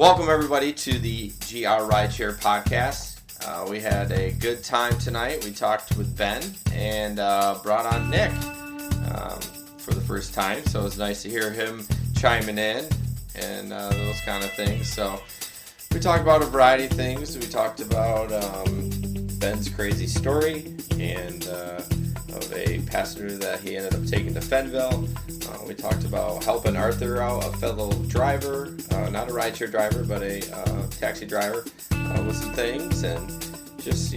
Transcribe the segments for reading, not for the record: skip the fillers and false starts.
Welcome everybody to the GR Rideshare podcast. We had a good time tonight. We talked with Ben and brought on Nick for the first time. So it was nice to hear him chiming in and those kind of things. So we talked about a variety of things. We talked about Ben's crazy story and of a passenger that he ended up taking to Fenville. We talked about helping Arthur out, a fellow driver, not a rideshare driver, but a taxi driver, with some things and just,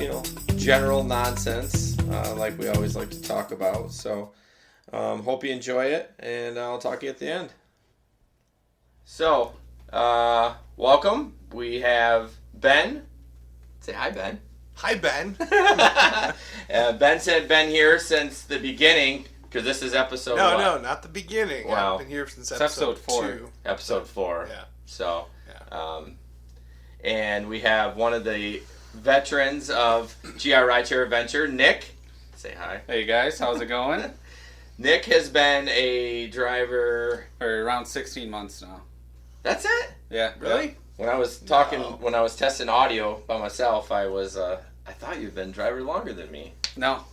general nonsense like we always like to talk about. So hope you enjoy it, and I'll talk to you at the end. So, welcome. We have Ben. Say hi, Ben. Hi, Ben. Ben's had been here since the beginning, because this is episode No, not the beginning. Wow. I've been here since episode 4. 2. Episode 4. Yeah. So, yeah. And we have one of the veterans of GR Rideshare Adventure, Nick. Say hi. Hey guys, how's it going? Nick has been a driver For around 16 months now. That's it? Yeah. Really? When I was when I was testing audio by myself, I thought you've been driver longer than me. No.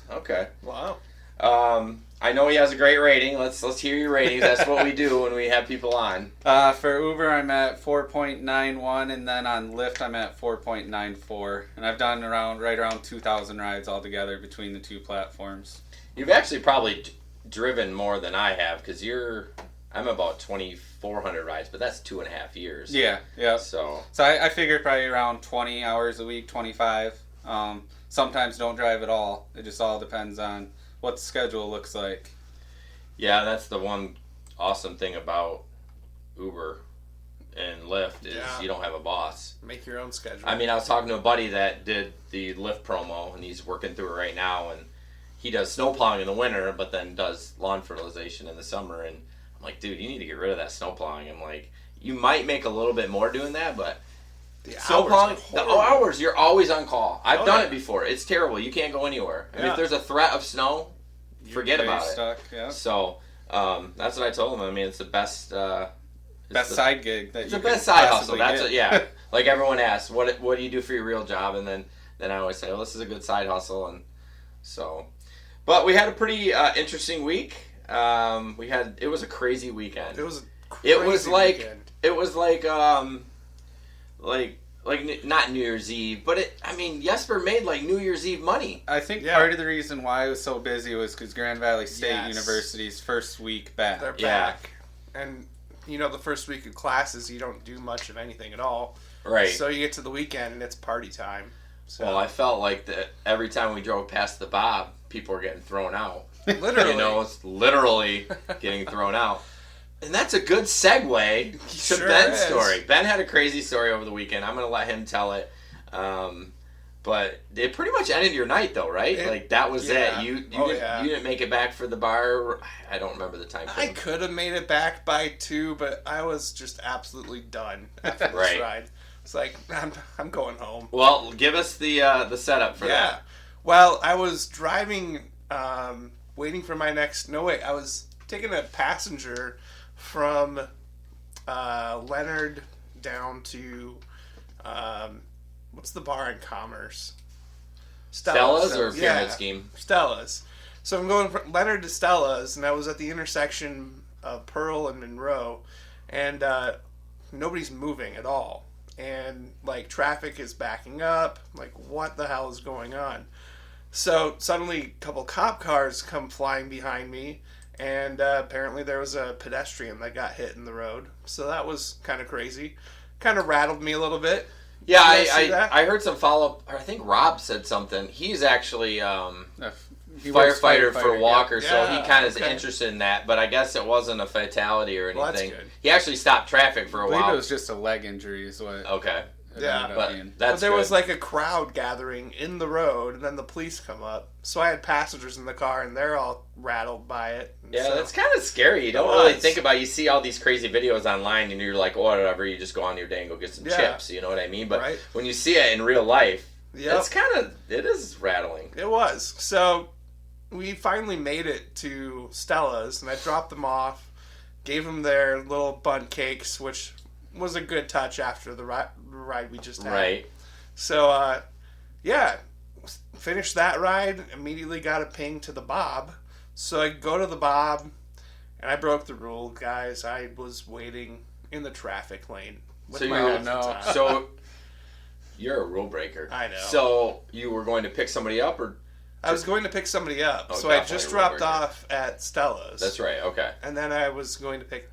Okay. Wow. I know he has a great rating. Let's hear your ratings. That's what we do when we have people on. For Uber, I'm at 4.91, and then on Lyft, I'm at 4.94. And I've done right around 2,000 rides altogether between the two platforms. You've actually probably driven more than I have, because I'm about 2,400 rides, but that's 2.5 years. Yeah. So I figured probably around 20 hours a week, 25. Sometimes don't drive at all. It just all depends on what the schedule looks like. Yeah, that's the one awesome thing about Uber and Lyft is you don't have a boss. Make your own schedule. I mean, I was talking to a buddy that did the Lyft promo, and he's working through it right now, and he does snow plowing in the winter, but then does lawn fertilization in the summer, and I'm like, dude, you need to get rid of that snow plowing. I'm like, you might make a little bit more doing that, but the hours, you're always on call. I've done it before. It's terrible. You can't go anywhere. I mean, if there's a threat of snow, forget about stuck, it. Yeah. So that's what I told him. I mean, it's the best. Side gig that it's you the best side hustle. possibly That's get. yeah. Like everyone asks, what do you do for your real job? And then I always say, well, this is a good side hustle. And so, but we had a pretty interesting week. It was a crazy weekend. It was a crazy weekend. It was like not New Year's Eve, but Jesper made like New Year's Eve money. I think part of the reason why it was so busy was because Grand Valley State University's first week back. They're back. And, the first week of classes, you don't do much of anything at all. Right. So you get to the weekend, and it's party time. So. Well, I felt like that every time we drove past the Bob, people were getting thrown out. Literally. It's literally getting thrown out. And that's a good segue to Ben's story. Ben had a crazy story over the weekend. I'm going to let him tell it. But it pretty much ended your night, though, right? That was it. You didn't make it back for the bar. I don't remember the time frame. I could have made it back by 2, but I was just absolutely done after this ride. It's like, I'm going home. Well, give us the setup for that. Well, I was driving, waiting for my next... No, wait. I was taking a passenger from Leonard down to... what's the bar in Commerce? Stella's or Pyramid Scheme? Stella's. So I'm going from Leonard to Stella's, and I was at the intersection of Pearl and Monroe, and nobody's moving at all. And, traffic is backing up. What the hell is going on? So suddenly a couple cop cars come flying behind me, and apparently there was a pedestrian that got hit in the road. So that was kind of crazy. Kind of rattled me a little bit. Yeah, I heard some follow-up. I think Rob said something. He's actually firefighter for Walker, so he kind of is interested in that. But I guess it wasn't a fatality or anything. Well, that's good. He actually stopped traffic for a while. I believe it was just a leg injury is what okay. But there was a crowd gathering in the road, and then the police come up. So I had passengers in the car, and they're all rattled by it. Yeah, that's kind of scary. You don't really think about it. You see all these crazy videos online, and you're like, whatever, you just go on your day and go get some chips. You know what I mean? But when you see it in real life, it is rattling. It was. So we finally made it to Stella's, and I dropped them off, gave them their little bun cakes, which was a good touch after the ride we just had. Right. So, yeah, finished that ride, immediately got a ping to the Bob. So I go to the Bob, and I broke the rule, guys. I was waiting in the traffic lane. So so you're a rule breaker. I know. So you were going to pick somebody up, or I was going to pick somebody up. Oh, so I definitely just a dropped rule breaker. off at Stella's. That's right. Okay. And then I was going to pick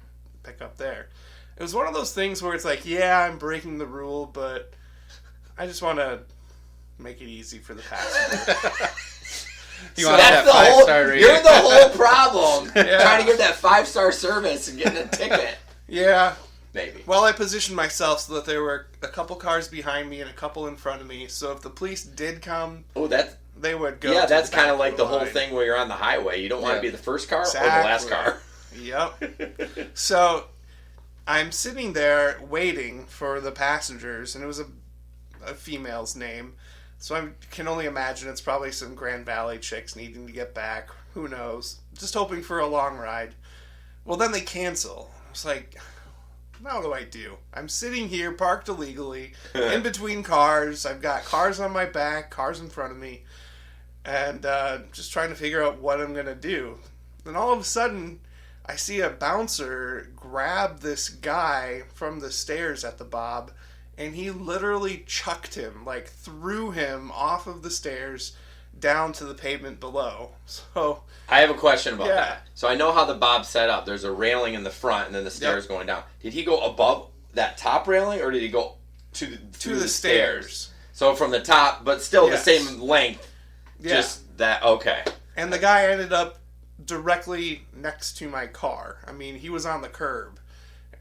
up there. It was one of those things where it's like, yeah, I'm breaking the rule, but I just want to make it easy for the passenger. You want that 5-star rating? You're the whole problem. Yeah. Trying to get that 5-star service and getting a ticket. Yeah. Maybe. Well, I positioned myself so that there were a couple cars behind me and a couple in front of me. So if the police did come, they would go. Yeah, to that's the back kind of like the line. whole thing where you're on the highway. You don't want to be the first car or the last car. Yep. So I'm sitting there waiting for the passengers, and it was a female's name. So I can only imagine it's probably some Grand Valley chicks needing to get back. Who knows? Just hoping for a long ride. Well, then they cancel. I was like, what do I do? I'm sitting here parked illegally in between cars. I've got cars on my back, cars in front of me, and just trying to figure out what I'm going to do. Then all of a sudden, I see a bouncer grab this guy from the stairs at the Bob, and he literally chucked him, like threw him off of the stairs down to the pavement below. So I have a question about that. So I know how the Bob's set up. There's a railing in the front and then the stairs going down. Did he go above that top railing, or did he go to the stairs? So from the top, but still the same length. Yeah. Just that, okay. And the guy ended up directly next to my car. I mean, he was on the curb.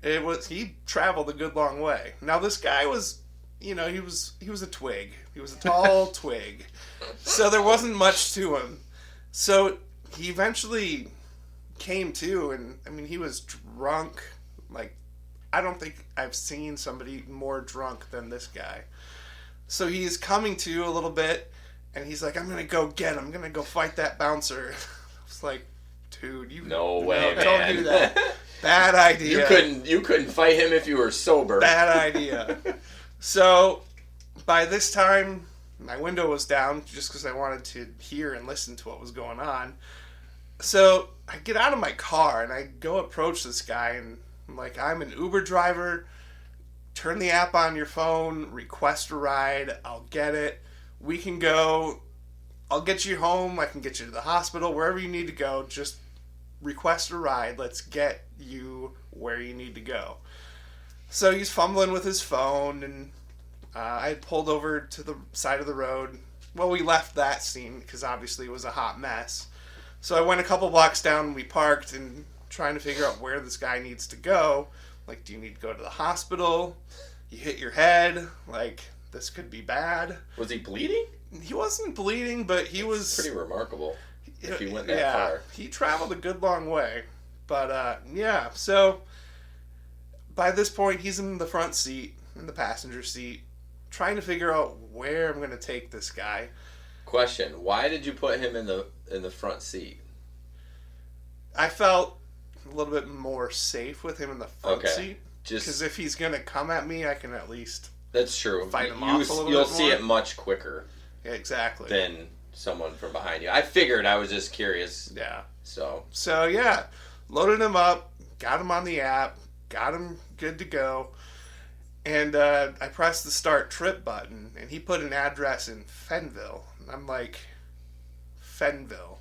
He traveled a good long way. Now this guy was, he was a twig. He was a tall twig. So there wasn't much to him. So he eventually came to, and I mean, he was drunk. Like, I don't think I've seen somebody more drunk than this guy. So he's coming to a little bit, and he's like, I'm going to go get him. I'm going to go fight that bouncer. I was like, dude, No way, man. Don't do that. Bad idea. You couldn't fight him if you were sober. Bad idea. So by this time, my window was down just because I wanted to hear and listen to what was going on. So I get out of my car and I go approach this guy, and I'm like, I'm an Uber driver. Turn the app on your phone, request a ride. I'll get it. We can go. I'll get you home. I can get you to the hospital, wherever you need to go. Just request a ride. Let's get you where you need to go. So he's fumbling with his phone, and I pulled over to the side of the road. Well, we left that scene because obviously it was a hot mess. So I went a couple blocks down, and we parked and trying to figure out where this guy needs to go. Like, do you need to go to the hospital? You hit your head. Like, this could be bad. Was he bleeding? He wasn't bleeding, but he was... Pretty remarkable if he went that far. He traveled a good long way. But, so by this point, he's in the front seat, in the passenger seat, trying to figure out where I'm going to take this guy. Question, why did you put him in the front seat? I felt a little bit more safe with him in the front seat. Because if he's going to come at me, I can at least... That's true. Fight him off a little bit You'll more. see it much quicker. Yeah, exactly. Than someone from behind you. I figured. I was just curious. Yeah. So yeah, loaded him up, got him on the app, got him good to go, and I pressed the start trip button, and he put an address in Fenville. And I'm like, Fenville.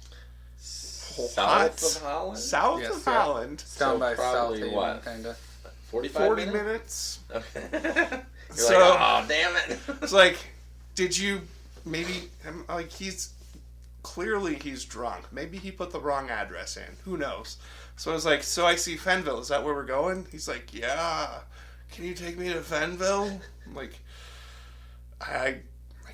South of Holland? South of Holland. It's down by probably South what? Kind of. 40 minutes. Okay. You're So, like, oh, damn it. It's like, did you maybe... I'm like, he's drunk. Maybe he put the wrong address in. Who knows? So I was like, so I see Fenville. Is that where we're going? He's like, yeah. Can you take me to Fenville? I'm like, I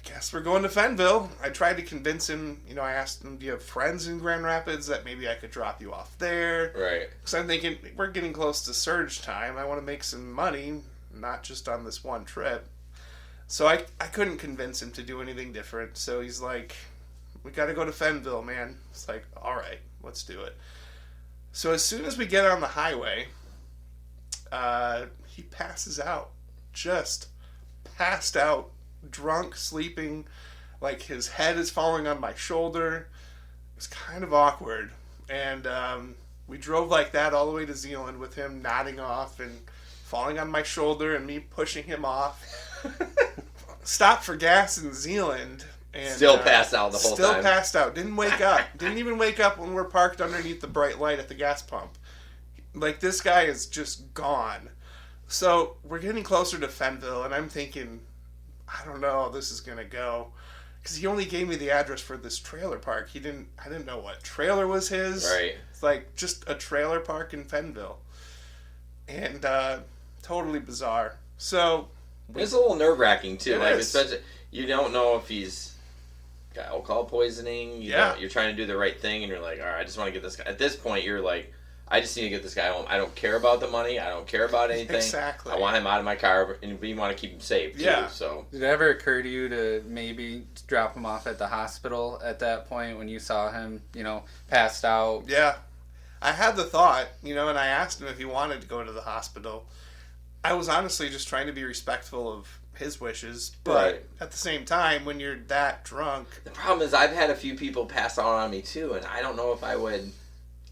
guess we're going to Fenville. I tried to convince him. I asked him, do you have friends in Grand Rapids that maybe I could drop you off there? Right. Because I'm thinking, we're getting close to surge time. I want to make some money, not just on this one trip. So I couldn't convince him to do anything different. So he's like, we got to go to Fenville, man. It's like, all right, let's do it. So as soon as we get on the highway, he passes out. Just passed out, drunk, sleeping. Like, his head is falling on my shoulder. It was kind of awkward. And we drove like that all the way to Zealand with him nodding off and falling on my shoulder and me pushing him off. Stopped for gas in Zealand. And, still passed out the whole time. Still passed out. Didn't wake up. Didn't even wake up when we're parked underneath the bright light at the gas pump. Like, this guy is just gone. So we're getting closer to Fenville, and I'm thinking, I don't know how this is going to go. Because he only gave me the address for this trailer park. I didn't know what trailer was his. Right. It's like just a trailer park in Fenville. And totally bizarre. So it's a little nerve-wracking, too. Like, is. especially, you don't know if he's got alcohol poisoning. You're trying to do the right thing, and you're like, all right, I just want to get this guy. At this point, you're like, I just need to get this guy home. I don't care about the money. I don't care about anything. Exactly. I want him out of my car, and we want to keep him safe, too. Yeah. So. Did it ever occur to you to maybe drop him off at the hospital at that point when you saw him, passed out? Yeah. I had the thought, and I asked him if he wanted to go to the hospital. I was honestly just trying to be respectful of his wishes, but at the same time, when you're that drunk... The problem is I've had a few people pass out on me, too, and I don't know if I would...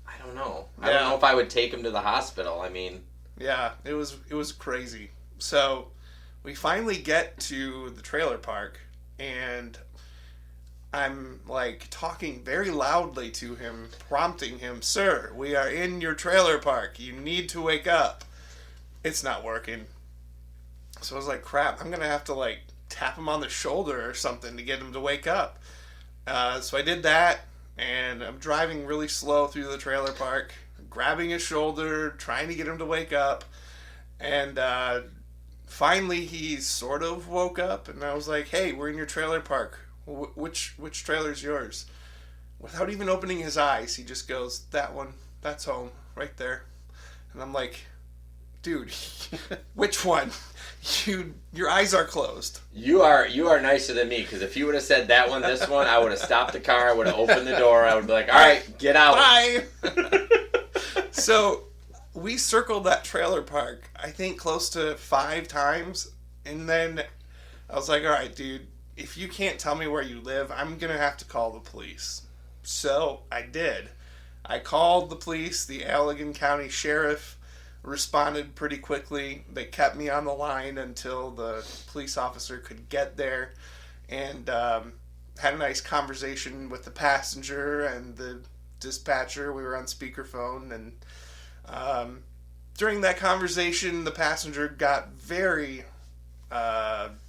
I don't know. I don't know if I would take him to the hospital. I mean... Yeah, it was crazy. So, we finally get to the trailer park, and I'm, like, talking very loudly to him, prompting him, "Sir, we are in your trailer park. You need to wake up." It's not working. So I was like, crap, I'm going to have to, like, tap him on the shoulder or something to get him to wake up. So I did that. And I'm driving really slow through the trailer park, grabbing his shoulder, trying to get him to wake up. And finally, he sort of woke up, and I was like, "Hey, we're in your trailer park. Which trailer's yours?" Without even opening his eyes, he just goes, "That one. That's home, right there." And I'm like, "Dude, which one? Your eyes are closed." You are nicer than me, because if you would have said that one, this one, I would have stopped the car, I would have opened the door, I would be like, all right, get out. Bye. So we circled that trailer park, I think close to 5 times, and then I was like, all right, dude, if you can't tell me where you live, I'm going to have to call the police. So I did. I called the police. The Allegan County Sheriff responded pretty quickly. They kept me on the line until the police officer could get there, and had a nice conversation with the passenger and the dispatcher. We were on speakerphone, and during that conversation, the passenger got very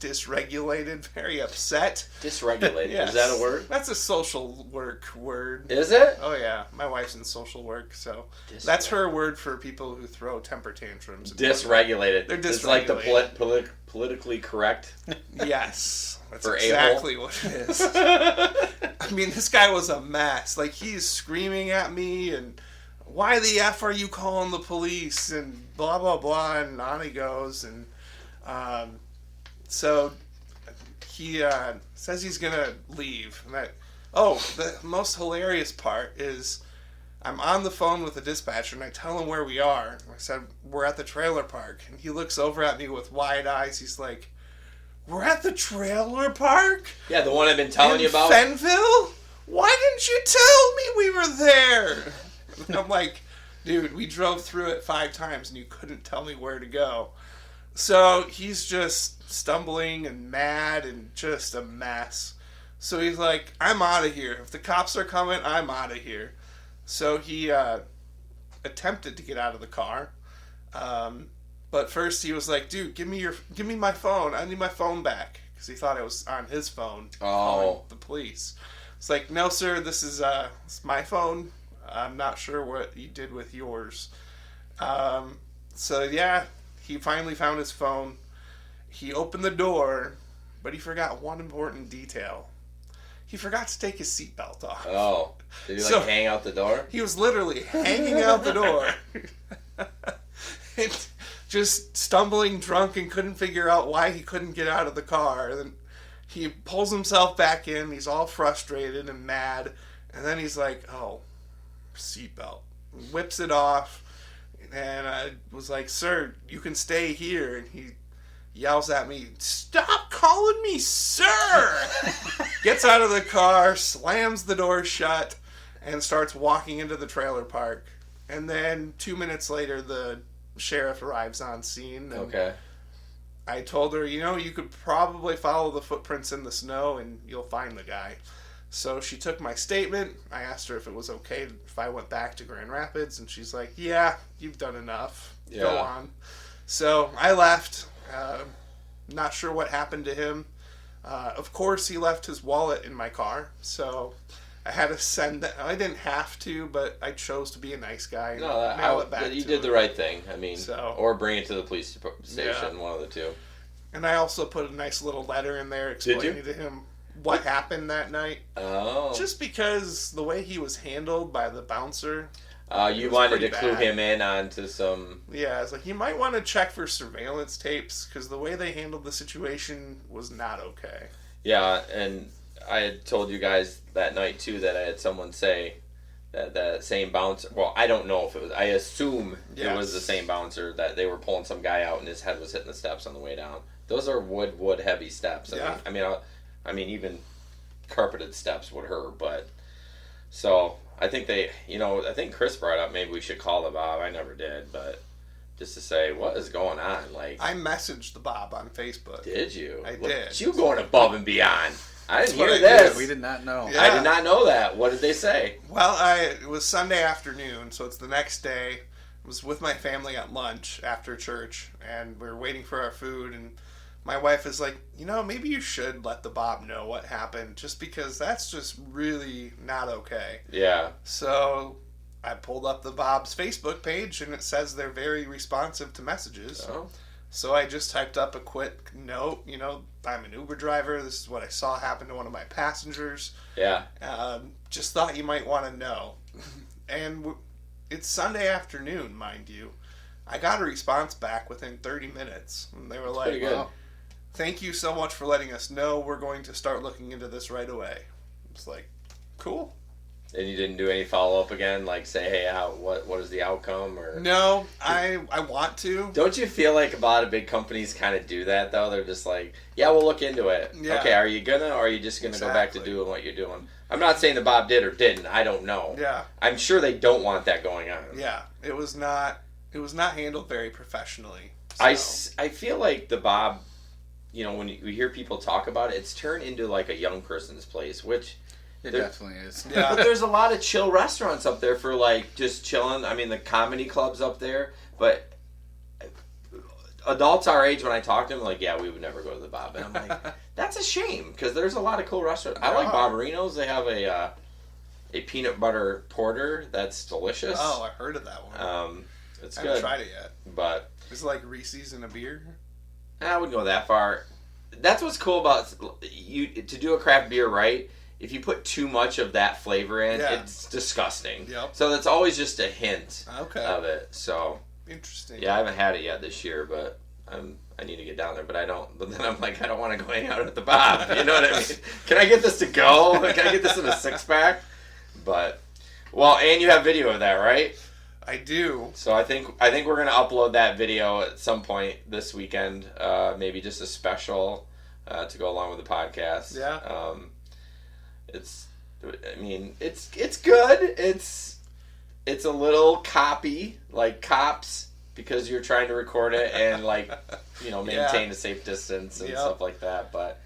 dysregulated, very upset. Dysregulated? Yes. Is that a word? That's a social work word. Is it? Oh yeah, my wife's in social work, so that's her word for people who throw temper tantrums. Dysregulated. They're dysregulated. It's like the politically correct. Yes, that's for exactly what it is. I mean, this guy was a mess. Like, he's screaming at me, and why the F are you calling the police, and blah blah blah, and on he goes, and so he says he's gonna leave. And the most hilarious part is I'm on the phone with the dispatcher, and I tell him where we are. I said, we're at the trailer park. And he looks over at me with wide eyes. He's like, we're at the trailer park? Yeah, the one I've been telling you about. Fenville? Why didn't you tell me we were there? And I'm like, dude, we drove through it 5 times, and you couldn't tell me where to go. So he's just stumbling and mad and just a mess. So he's like, I'm out of here. If the cops are coming, I'm out of here. So he attempted to get out of the car. But first he was like, dude, give me my phone. I need my phone back. Because he thought it was on his phone. Calling the police. It's like, no, sir, this is it's my phone. I'm not sure what you did with yours. So yeah, he finally found his phone. He opened the door, but he forgot one important detail. He forgot to take his seatbelt off. Oh. Did he hang out the door? He was literally hanging out the door. And just stumbling drunk and couldn't figure out why he couldn't get out of the car. And then he pulls himself back in. He's all frustrated and mad. And then he's like, oh, seatbelt. Whips it off. And I was like, "Sir, you can stay here." And he yells at me, "Stop calling me sir!" Gets out of the car, slams the door shut, and starts walking into the trailer park. And then 2 minutes later, the sheriff arrives on scene. And Okay. I told her, you could probably follow the footprints in the snow and you'll find the guy. So she took my statement. I asked her if it was okay if I went back to Grand Rapids, and she's like, "Yeah, you've done enough. Go on." So I left. Not sure what happened to him. Of course, he left his wallet in my car, so I had to send that. I didn't have to, but I chose to be a nice guy and mail it back. You did the right thing. I mean, So- or bring it to the police station, Yeah. one of the two. And I also put a nice little letter in there explaining to him what happened that night. Oh. Just because the way he was handled by the bouncer. You wanted to pretty clue bad. him in onto some... Yeah, it's like, you might want to check for surveillance tapes, because the way they handled the situation was not okay. Yeah, and I had told you guys that night, too, that I had someone say that that same bouncer... Well, I don't know if it was... I assume it was the same bouncer, that they were pulling some guy out and his head was hitting the steps on the way down. Those are wood-heavy steps. Yeah. I mean, even carpeted steps would hurt, but... So, I think I think Chris brought up maybe we should call the Bob. I never did, but just to say, what is going on? Like, I messaged the Bob on Facebook. did you? I Look did. at you going above and beyond. I didn't That's what hear I did. this. We did not know. Yeah. I did not know that. What did they say? Well, it was Sunday afternoon, so it's the next day. I was with my family at lunch after church, and we were waiting for our food, and my wife is like, maybe you should let the Bob know what happened, just because that's just really not okay. Yeah. So I pulled up the Bob's Facebook page, and it says they're very responsive to messages. Oh. So I just typed up a quick note, I'm an Uber driver. This is what I saw happen to one of my passengers. Yeah. Just thought you might want to know. And it's Sunday afternoon, mind you. I got a response back within 30 minutes. And they were like, pretty good. "Wow, thank you so much for letting us know. We're going to start looking into this right away." It's like, cool. And you didn't do any follow up again, like say, "Hey, what is the outcome?" Or No, I want to. don't you feel like a lot of big companies kind of do that though? They're just like, "Yeah, we'll look into it." Yeah. Okay, are you gonna, or are you just gonna go back to Exactly. doing what you're doing? I'm not saying that Bob did or didn't. I don't know. Yeah. I'm sure they don't want that going on. Yeah. It was not handled very professionally. So. I feel like the Bob, when you hear people talk about it, it's turned into like a young person's place, which It there- definitely is. Yeah. But there's a lot of chill restaurants up there for like just chilling. I mean, the comedy clubs up there, but adults our age, when I talk to them, like, yeah, we would never go to the Bob. And I'm like, that's a shame, because there's a lot of cool restaurants. I like Barbarino's. They have a peanut butter porter that's delicious. Oh, I heard of that one. It's I good. haven't tried it yet. But Is it like Reese's in a beer? I wouldn't go that far. That's what's cool about you to do a craft beer right. If you put too much of that flavor in, Yeah. it's disgusting. Yep. So that's always just a hint Okay. of it. So Interesting. yeah, I haven't had it yet this year, but I need to get down there. But I don't. But then I'm like, I don't want to go hang out at the Bob. You know what I mean? Can I get this to go? Can I get this in a 6-pack? But and you have video of that, right? I do. So I think we're gonna upload that video at some point this weekend. Maybe just a special to go along with the podcast. Yeah. It's good. It's a little copy, like cops, because you're trying to record it and maintain a safe distance and stuff like that. But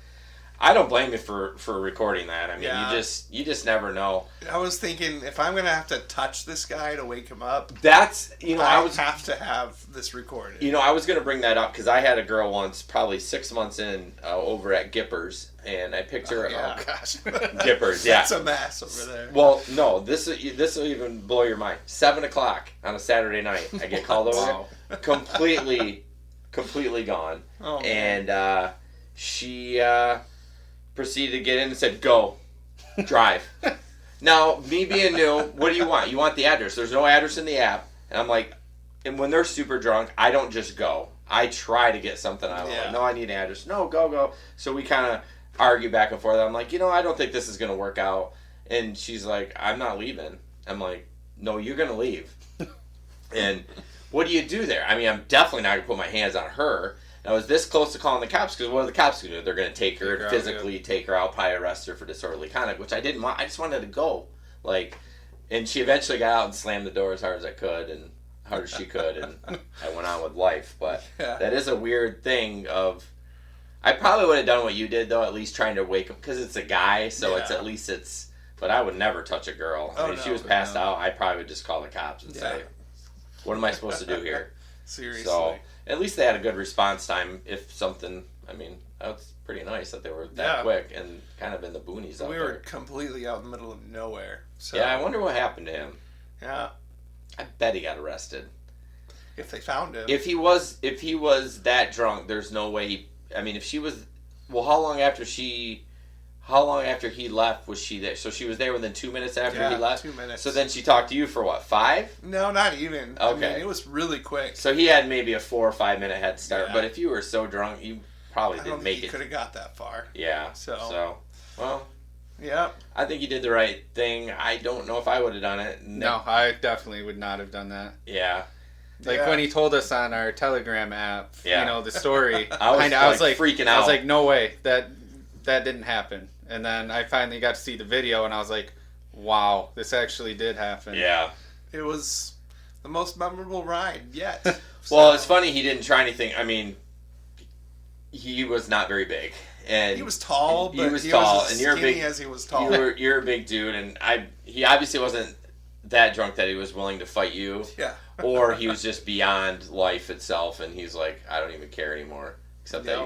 I don't blame you for recording that. I mean, Yeah. you just never know. I was thinking, if I'm gonna have to touch this guy to wake him up, That's I would have to have this recorded. I was going to bring that up because I had a girl once, probably 6 months in, over at Gipper's, and I picked her. Yeah. Oh gosh, Gipper's, yeah. It's a mess over there. Well, no, this will even blow your mind. 7:00 on a Saturday night, I get called over, completely gone, Oh, man. and she proceeded to get in and said, "Go, drive." Now, me being new, what do you want? You want the address. There's no address in the app. And I'm like, and when they're super drunk, I don't just go. I try to get something out of them. Yeah. Like, no, I need an address. No, go. So we kind of argue back and forth. I'm like, I don't think this is going to work out. And she's like, I'm not leaving. I'm like, no, you're going to leave. And what do you do there? I mean, I'm definitely not going to put my hands on her. And I was this close to calling the cops because what are the cops going to do? They're going to take her and physically take her out, probably arrest her for disorderly conduct, which I didn't want. I just wanted to go. Like, and she eventually got out and slammed the door as hard as I could and hard as she could, and I went on with life. But that is a weird thing of... I probably would have done what you did, though, at least trying to wake him, because it's a guy, so it's at least it's... But I would never touch a girl. I mean, if she was passed out, I probably would just call the cops and say, what am I supposed to do here? Seriously. So, at least they had a good response time if something... I mean, that's pretty nice that they were that quick and kind of in the boonies out there. We were completely out in the middle of nowhere. So. Yeah, I wonder what happened to him. Yeah. I bet he got arrested. If they found him. If he was that drunk, there's no way he... I mean, if she was... Well, how long after he left was she there? So she was there within 2 minutes after he left? 2 minutes. So then she talked to you for what, 5? No, not even. Okay. I mean, it was really quick. So he had maybe a 4 or 5 minute head start. Yeah. But if you were so drunk, you probably didn't make it. He could have got that far. Yeah. So, well... Yeah. I think you did the right thing. I don't know if I would have done it. No, I definitely would not have done that. Yeah. Like when he told us on our Telegram app, the story. I was like freaking out. I was like, no way, that didn't happen. And then I finally got to see the video, and I was like, wow, this actually did happen. Yeah. It was the most memorable ride yet. Well, it's funny he didn't try anything. I mean, he was not very big. And he was tall, but he was tall, as and you're skinny big as he was tall. You're a big dude, and he obviously wasn't that drunk that he was willing to fight you. Yeah. Or he was just beyond life itself, and he's like, I don't even care anymore. Except that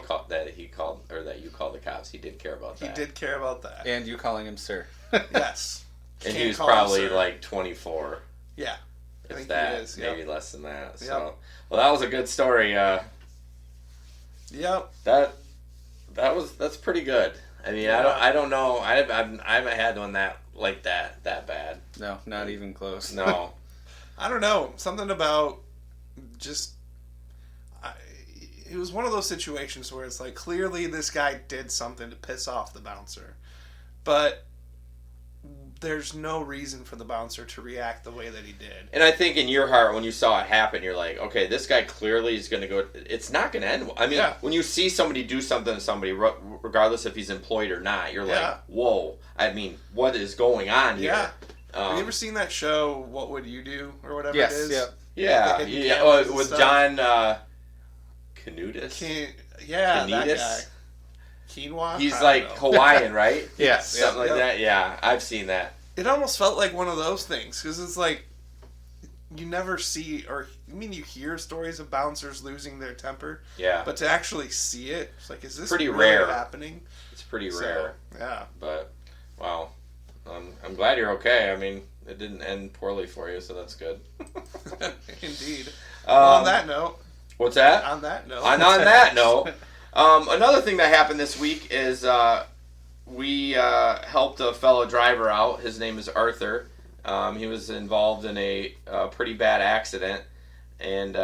you called the cops. He did care about that. He did care about that. And you calling him sir. Yes. And he was probably like 24. Yeah. If I think that, he is. Yep. maybe less than that. So, Yep. Well, that was a good story. Yep. That's pretty good. I mean, I don't know. I haven't had one that bad. No, not even close. No. I don't know. Something about just... it was one of those situations where it's like, clearly this guy did something to piss off the bouncer. But there's no reason for the bouncer to react the way that he did. And I think in your heart, when you saw it happen, you're like, okay, this guy clearly is going to go... It's not going to end well. I mean, when you see somebody do something to somebody, regardless if he's employed or not, you're like, whoa. I mean, what is going on here? Yeah. Have you ever seen that show, What Would You Do? Or whatever it is? Yeah. With John Canutis? That guy. Canutis? Quinoa? He's like Hawaiian, right? Yes. Something like that. Yeah, I've seen that. It almost felt like one of those things, because it's like, you never see, you hear stories of bouncers losing their temper. Yeah. But to actually see it, it's like, is this pretty really rare happening? It's pretty rare. Yeah. But, wow. I'm glad you're okay. I mean, it didn't end poorly for you, so that's good. Indeed. On that note. What's that? On that note. On that note. Another thing that happened this week is we helped a fellow driver out. His name is Arthur. He was involved in a pretty bad accident. And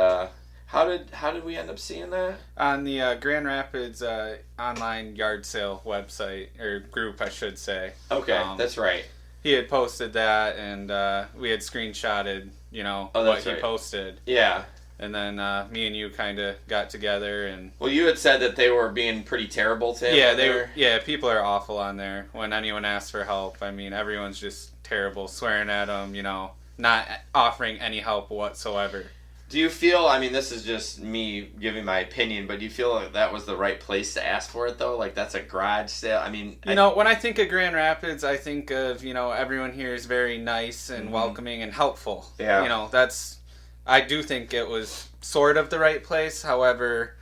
how did we end up seeing that? On the Grand Rapids online yard sale website, or group, I should say. Okay, that's right. He had posted that, and we had screenshotted, what he posted. Yeah. And then me and you kind of got together and... Well, you had said that they were being pretty terrible to him. Yeah, Yeah, people are awful on there. When anyone asks for help, I mean, everyone's just terrible, swearing at them, not offering any help whatsoever. Do you feel, I mean, this is just me giving my opinion, but do you feel like that was the right place to ask for it, though? Like, that's a garage sale? I mean... when I think of Grand Rapids, I think of, everyone here is very nice and welcoming and helpful. Yeah. I do think it was sort of the right place, however,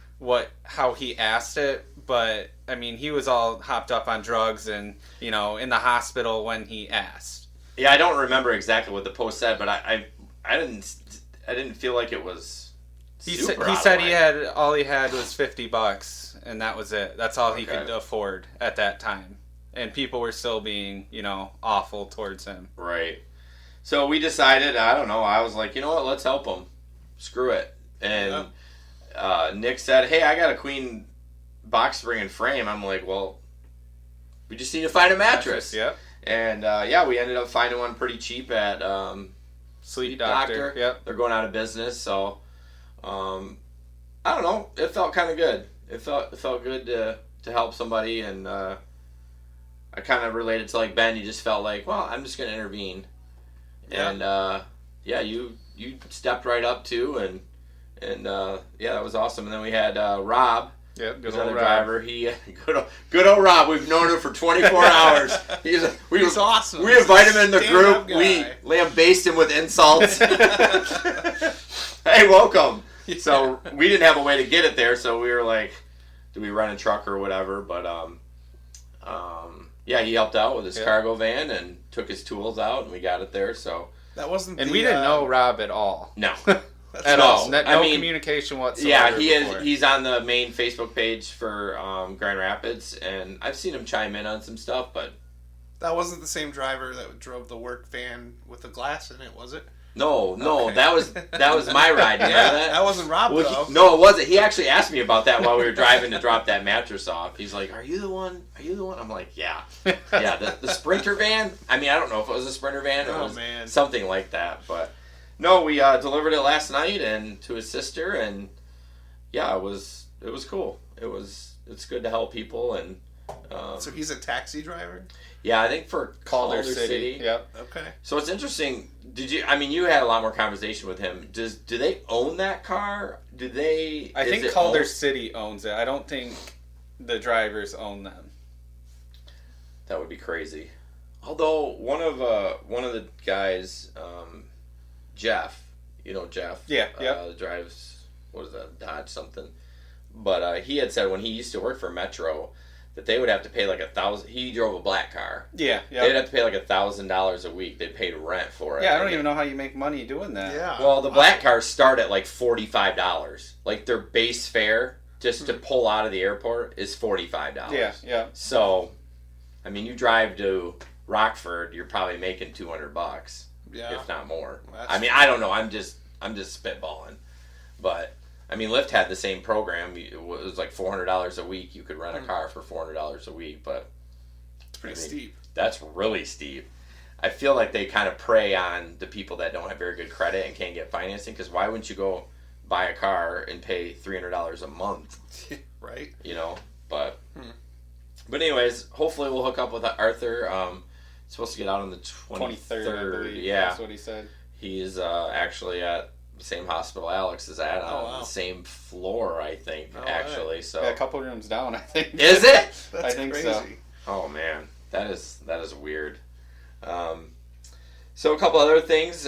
how he asked it, but, I mean, he was all hopped up on drugs and, in the hospital when he asked. Yeah, I don't remember exactly what the post said, but I didn't feel like it was super He said all he had was $50, and that was it. That's all he could afford at that time. And people were still being, awful towards him. Right. So we decided, I don't know, I was like, you know what, let's help him. Screw it. And Nick said, hey, I got a queen box spring and frame. I'm like, well, we just need to find a mattress. Yep. And, we ended up finding one pretty cheap at Sleep Doctor. Yep. They're going out of business, so I don't know. It felt kind of good. It felt good to help somebody, and I kind of related to like Ben. You just felt like, well, I'm just going to intervene, and you stepped right up too, and that was awesome. And then we had Rob. Yep, good another old Rob. driver. He good old Rob. We've known him for 24 hours. He's awesome. We invite him in the Stand-up group. We guy. lambaste him with insults. Hey, welcome. Yeah. So we didn't have a way to get it there, so we were like, do we rent a truck or whatever? But he helped out with his cargo van and took his tools out, and we got it there. So That wasn't. And we didn't know Rob at all. no. At No. all. No I mean, communication whatsoever. Yeah, he before. is. He's on the main Facebook page for Grand Rapids, and I've seen him chime in on some stuff, but That wasn't the same driver that drove the work van with the glass in it, was it? no, Okay. that was my ride. You remember that? That wasn't Rob, though. No, it wasn't. He actually asked me about that while we were driving to drop that mattress off. He's like, "Are you the one? Are you the one?" I'm like, "Yeah, yeah." The Sprinter van. I mean, I don't know if it was a Sprinter van. It was something like that, but no, we delivered it last night and to his sister, and yeah, it was cool. It's good to help people, and So he's a taxi driver? yeah, I think for Calder City. Yep. Okay. So it's interesting. You had a lot more conversation with him. Do they own that car? I think Calder City owns it. I don't think the drivers own them. That would be crazy. Although one of the guys, Jeff, Jeff. Yeah. Yep. Drives, what is that, Dodge something. But he had said when he used to work for Metro that they would have to pay like $1,000. He drove a black car. Yeah. They'd have to pay like $1,000 a week. They paid rent for it. Yeah, I don't even know how you make money doing that. Yeah. Well, the black cars start at like $45. Like their base fare just to pull out of the airport is $45. Yeah. So, you drive to Rockford, you're probably making $200, if not more. I don't know. I'm just spitballing, but Lyft had the same program. It was like $400 a week. You could rent a car for $400 a week, but it's pretty steep. That's really steep. I feel like they kind of prey on the people that don't have very good credit and can't get financing. Because why wouldn't you go buy a car and pay $300 a month? Right. But anyways, hopefully we'll hook up with Arthur. Supposed to get out on the 23rd. I believe. Yeah, That's what he said. He's actually at the same hospital Alex is at on the same floor, I think. Actually, so yeah, a couple rooms down, I think. Is it? That's I think crazy. so. Oh man, that is weird. So a couple other things.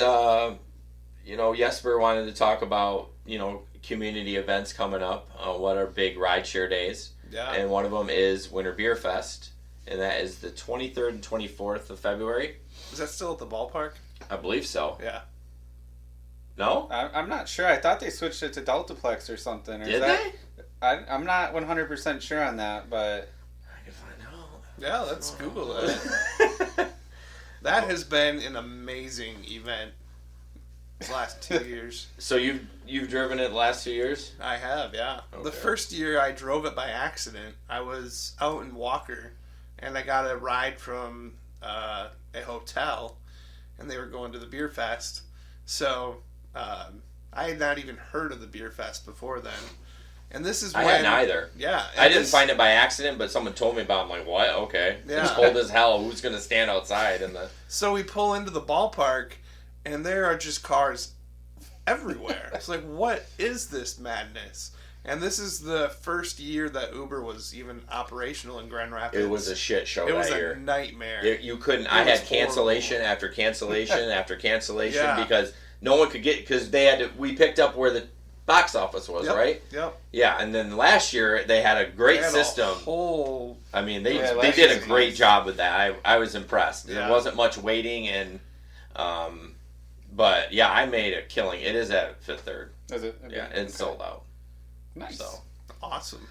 Jesper wanted to talk about community events coming up. What are big rideshare days? Yeah. And one of them is Winter Beer Fest, and that is the 23rd and 24th of February. Is that still at the ballpark? I believe so. Yeah. No? I'm not sure. I thought they switched it to Deltaplex or something. Did they? I'm not 100% sure on that, but I can find out. Yeah, let's Google that. That has been an amazing event the last 2 years. So you've driven it the last 2 years? I have, yeah. Okay. The first year I drove it by accident. I was out in Walker, and I got a ride from a hotel, and they were going to the beer fest. So I had not even heard of the beer fest before then. And this is when... I hadn't either. Yeah. I didn't find it by accident, but someone told me about it. I'm like, what? Okay. Yeah. It's cold as hell. Who's going to stand outside? So we pull into the ballpark, and there are just cars everywhere. It's like, what is this madness? And this is the first year that Uber was even operational in Grand Rapids. It was a shit show It was that a year. nightmare. You couldn't. I had cancellation after cancellation after cancellation Yeah. because no one could get, because they had to, we picked up where the box office was, right? Yep. Yeah, and then last year they had a great system. They did a great job with that. I was impressed. Yeah. There wasn't much waiting, and but yeah, I made a killing. It is at Fifth Third. is it? Yeah, it's sold out. Nice. So Awesome.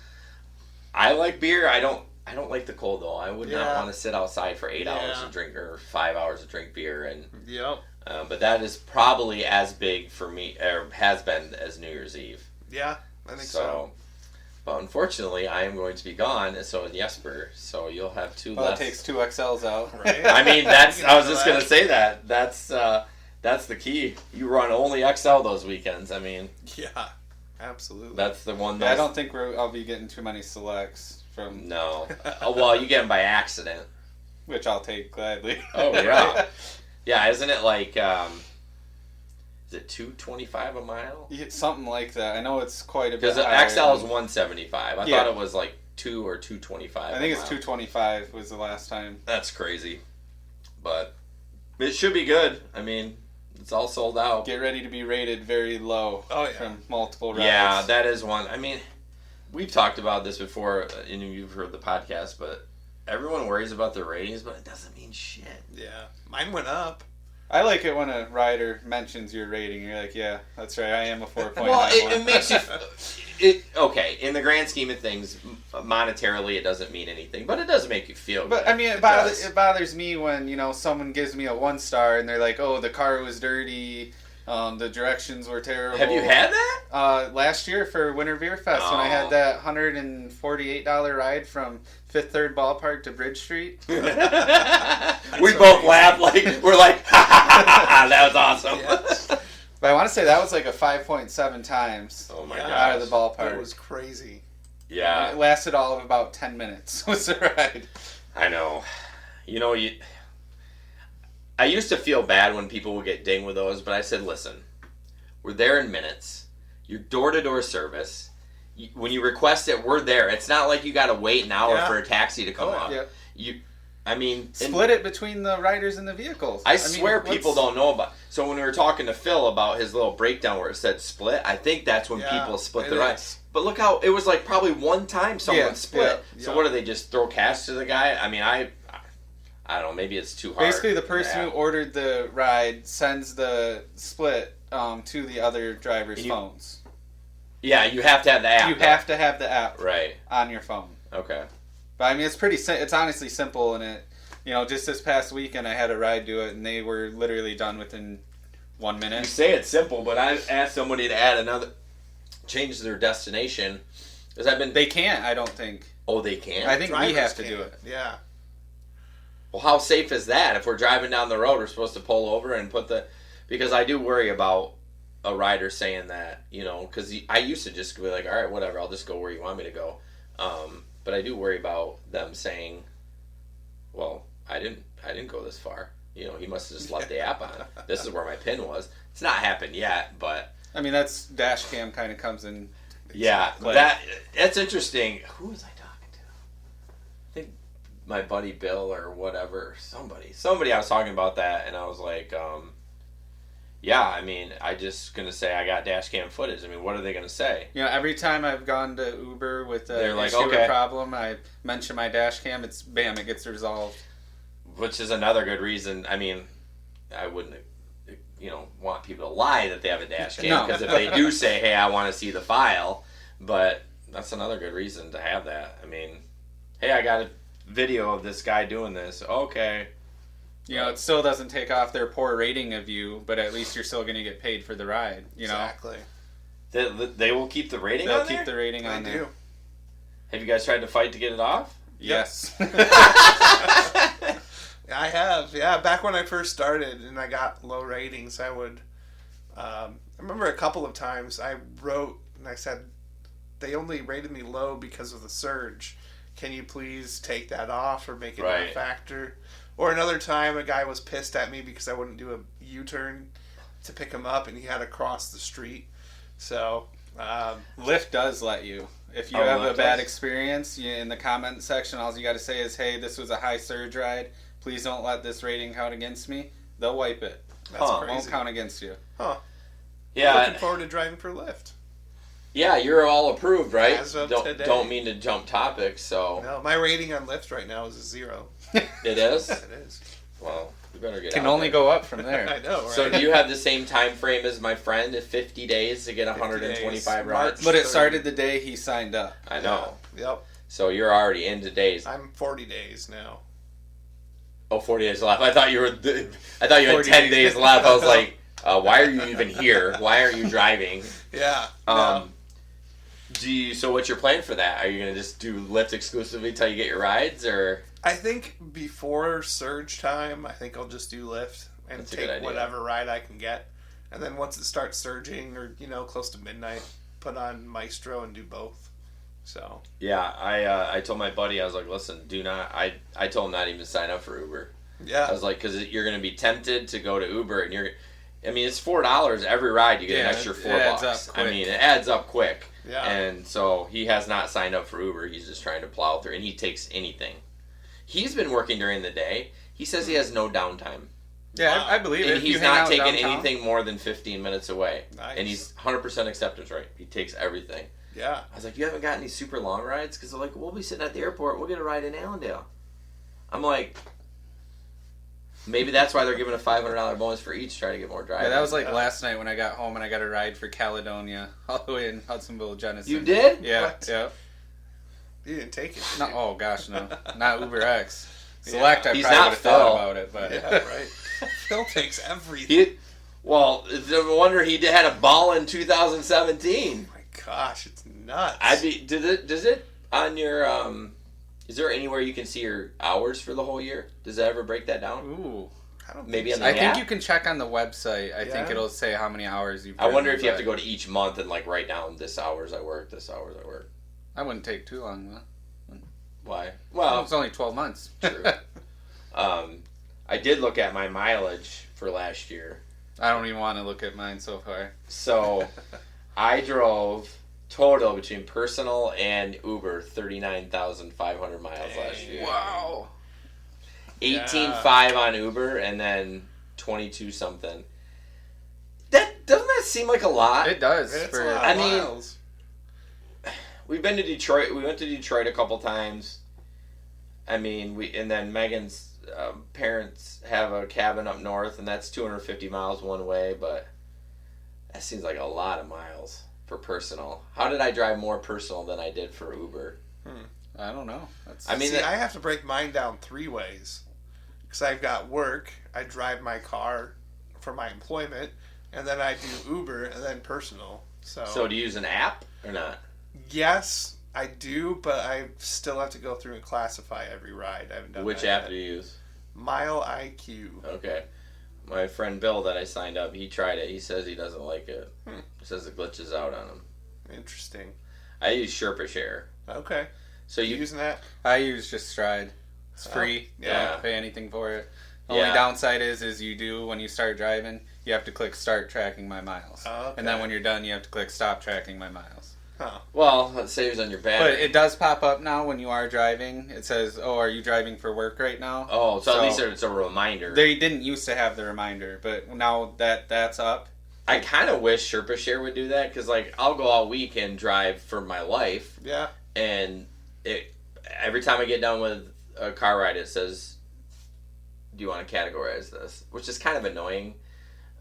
I like beer. I don't like the cold though. I would not Yeah. want to sit outside for 8 hours and drink, or 5 hours to drink beer, and Yep. but that is probably as big for me, or has been, as New Year's Eve. Yeah, I think so. But unfortunately, I am going to be gone, and so is Jesper. So you'll have two Well, less. it takes 2 XLs out. Right. I mean, that's. I was handle just that. gonna say that. That's the key. You run only XL those weekends. I mean, Yeah. Absolutely. That's the one. I don't think I'll be getting too many selects from. No. Well, you get them by accident. Which I'll take gladly. Oh yeah. Yeah, isn't it like? Is it $2.25 a mile? Yeah, something like that. I know it's quite a bit. Because the XL is $175. I thought it was like $2 or $2.25. I think it's $2.25 was the last time. That's crazy, but it should be good. I mean, it's all sold out. Get ready to be rated very low. Oh yeah. From multiple rides. Yeah, that is one. I mean, we've talked about this before, and you've heard the podcast, but everyone worries about their ratings, but it doesn't mean shit. Yeah. Mine went up. I like it when a rider mentions your rating. You're like, yeah, that's right. I am a 4.9. Well, it makes you. Okay, in the grand scheme of things, monetarily, it doesn't mean anything, but it does make you feel But good. I mean, it bothers me when someone gives me a 1 star and they're like, oh, the car was dirty, the directions were terrible. Have you had that? Last year for Winter Beer Fest when I had that $148 ride from Fifth Third Ballpark to Bridge Street. We both laughed we're like, ha ha ha, that was awesome. Yes. But I want to say that was like a 5.7 times Oh my Yeah. god. out of the ballpark. It was crazy. Yeah, It lasted all of about 10 minutes was the ride. I know. I used to feel bad when people would get dinged with those, but I said, listen, we're there in minutes. You're door-to-door service. When you request it, we're there. It's not like you got to wait an hour for a taxi to come up. Yeah. Split it between the riders and the vehicles. I swear people don't know about. So when we were talking to Phil about his little breakdown where it said split, I think that's when people split the ride. But look how it was like probably one time someone split. Yeah. So what do they just throw cash to the guy? I mean, I don't know. Maybe it's too hard. Basically, the person who ordered the ride sends the split to the other driver's phones. Yeah, you have to have the app. You have to have the app right on your phone. Okay. But I mean, it's honestly simple, and it, just this past weekend I had a ride do it, and they were literally done within 1 minute. You say it's simple, but I asked somebody to add change their destination, because They can't, I don't think. Oh, they can't? I think we Drivers have to can't. do it. Yeah. Well, how safe is that? If we're driving down the road, we're supposed to pull over and because I do worry about a rider saying that, because I used to just be like, all right, whatever, I'll just go where you want me to go. But I do worry about them saying, well, I didn't go this far. He must have just left the app on. This is where my PIN was. It's not happened yet, but I mean, that's dash cam kind of comes in. yeah, that's interesting. Who was I talking to? I think my buddy Bill or whatever. Somebody I was talking about that, and I was like, yeah, I mean, I just gonna say I got dash cam footage. I mean, what are they gonna say? Every time I've gone to Uber with They're like, issue okay. or problem, I mention my dash cam. It gets resolved. Which is another good reason. I mean, I wouldn't, want people to lie that they have a dash cam, because if they do say, hey, I want to see the file, but that's another good reason to have that. I mean, hey, I got a video of this guy doing this. Okay. It still doesn't take off their poor rating of you, but at least you're still going to get paid for the ride. Exactly. They will keep the rating They'll on there? keep the rating on They there. do. Have you guys tried to fight to get it off? Yes. I have. Yeah, back when I first started and I got low ratings, I would. I remember a couple of times I wrote and I said, they only rated me low because of the surge. Can you please take that off or make it not a factor? Or another time, a guy was pissed at me because I wouldn't do a U-turn to pick him up, and he had to cross the street. So, Lyft does let you. If you have a bad experience, in the comment section, all you got to say is, hey, this was a high surge ride. Please don't let this rating count against me. They'll wipe it. that's crazy. Won't count against you. Huh. Yeah. Looking forward to driving for Lyft. Yeah, you're all approved, right? As of today. Don't mean to jump topics, so... No, my rating on Lyft right now is a 0. It is? It is. Well, we better get Can out only there. go up from there. I know, right? So do you have the same time frame as my friend at 50 days to get 125 rides? But it started the day he signed up. I know. Yep. So you're already into days. I'm 40 days now. Oh, 40 days left. I thought you had 10 days. days left. I was like, why are you even here? Why aren't you driving? Yeah. No. So what's your plan for that? Are you going to just do Lyft exclusively till you get your rides, or? I think before surge time, I think I'll just do Lyft and That's a good take idea. whatever ride I can get. And then once it starts surging or, close to midnight, put on Maestro and do both. So Yeah, I told my buddy, I was like, listen, do not. I told him not even sign up for Uber. yeah, I was like, because you're going to be tempted to go to Uber, and I mean, it's $4 every ride. You get an extra $4. It adds up quick. I mean, it adds up quick. Yeah. And so he has not signed up for Uber. He's just trying to plow through, and he takes anything. He's been working during the day. He says he has no downtime. Yeah, I believe it. And If he's you hang not out taking downtown- anything more than 15 minutes away. Nice. And he's 100% acceptance rate. He takes everything. yeah. I was like, you haven't got any super long rides? Because they're like, we'll be sitting at the airport. We'll get a ride in Allendale. I'm like, maybe that's why they're giving a $500 bonus for each, trying to get more drivers. Yeah, that was like last night when I got home and I got a ride for Caledonia, all the way in Hudsonville, Genesee. You did? Yeah, What? yeah. You didn't take it. did No, you? oh gosh, no, not Uber X. Select, Yeah. I He's probably not would have thought Phil. about it, but Yeah, right. Phil takes everything. Well, no wonder he had a ball in 2017. Oh my gosh, it's nuts. Does it on your is there anywhere you can see your hours for the whole year? Does that ever break that down? ooh. I don't Maybe think on I the think app? you can check on the website. I think Yeah. it'll say how many hours you've. I wonder driven, if you have to but go to each month and like write down this hours I work, this hours I work. I wouldn't take too long though. Why? Well, Well, it's only 12 months. true. I did look at my mileage for last year. I don't even want to look at mine so far. So I drove total between personal and Uber 39,500 miles last year. Wow. 18.5 on Uber and then 22 something. Doesn't that seem like a lot? It does. It's For, a lot I of mean- miles. We've been to Detroit. We went to Detroit a couple times. I mean, and then Megan's parents have a cabin up north, and that's 250 miles one way. But that seems like a lot of miles for personal. How did I drive more personal than I did for Uber? I don't know. That's, I mean, See, I have to break mine down 3 ways. Because I've got work, I drive my car for my employment, and then I do Uber, and then personal. So do you use an app or not? Yes, I do, but I still have to go through and classify every ride. I haven't done Which that app yet. do you use? Mile IQ. Okay. My friend Bill that I signed up, he tried it. He says he doesn't like it. He says it glitches out on him. Interesting. I use Share. Okay. So You you using that? I use just Stride. It's free. You yeah. don't pay anything for it. The only Yeah. downside is you do, when you start driving, you have to click start tracking my miles. Okay. And then when you're done, you have to click stop tracking my miles. Huh. Well, that saves on your battery. But it does pop up now when you are driving. It says, oh, are you driving for work right now? Oh, so at least it's a reminder. They didn't used to have the reminder, but now that's up. I kind of wish Share would do that because, like, I'll go all week and drive for my life, Yeah. and every time I get done with a car ride, it says, "Do you want to categorize this?" Which is kind of annoying,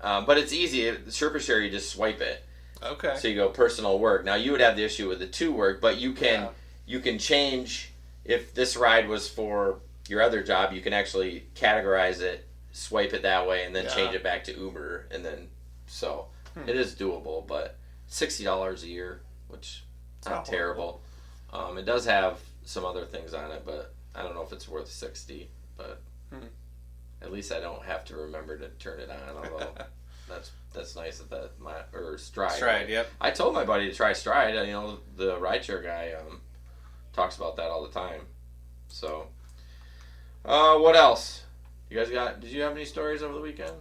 but it's easy. Share, you just swipe it, Okay. so you go personal work. Now you would have the issue with the to work, but you can change if this ride was for your other job. You can actually categorize it, swipe it that way, and then change it back to Uber, and then. So, it is doable, but $60 a year, which is not terrible. It does have some other things on it, but I don't know if it's worth $60. But at least I don't have to remember to turn it on. Although that's nice that or Stride. Stride, yep. I told my buddy to try Stride. You know, the rideshare guy talks about that all the time. So, what else? You guys got? Did you have any stories over the weekend?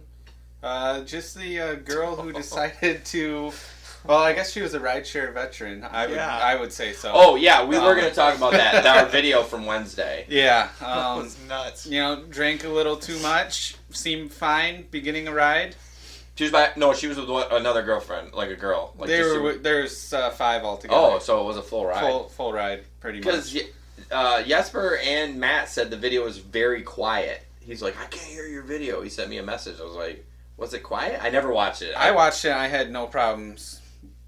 Just the girl who decided to. Well, I guess she was a rideshare veteran. I would say so. Oh yeah, we were going to talk about that. Our video from Wednesday. Yeah. That was nuts. You know, drank a little too much. Seemed fine beginning a ride. She was she was with another girlfriend, like a girl. Like There's 5 altogether. Oh, so it was a full ride. Full ride, pretty Because much. Jesper and Matt said the video was very quiet. He's like, I can't hear your video. He sent me a message. I was like, was it quiet? I never watched it. I watched it. I had no problems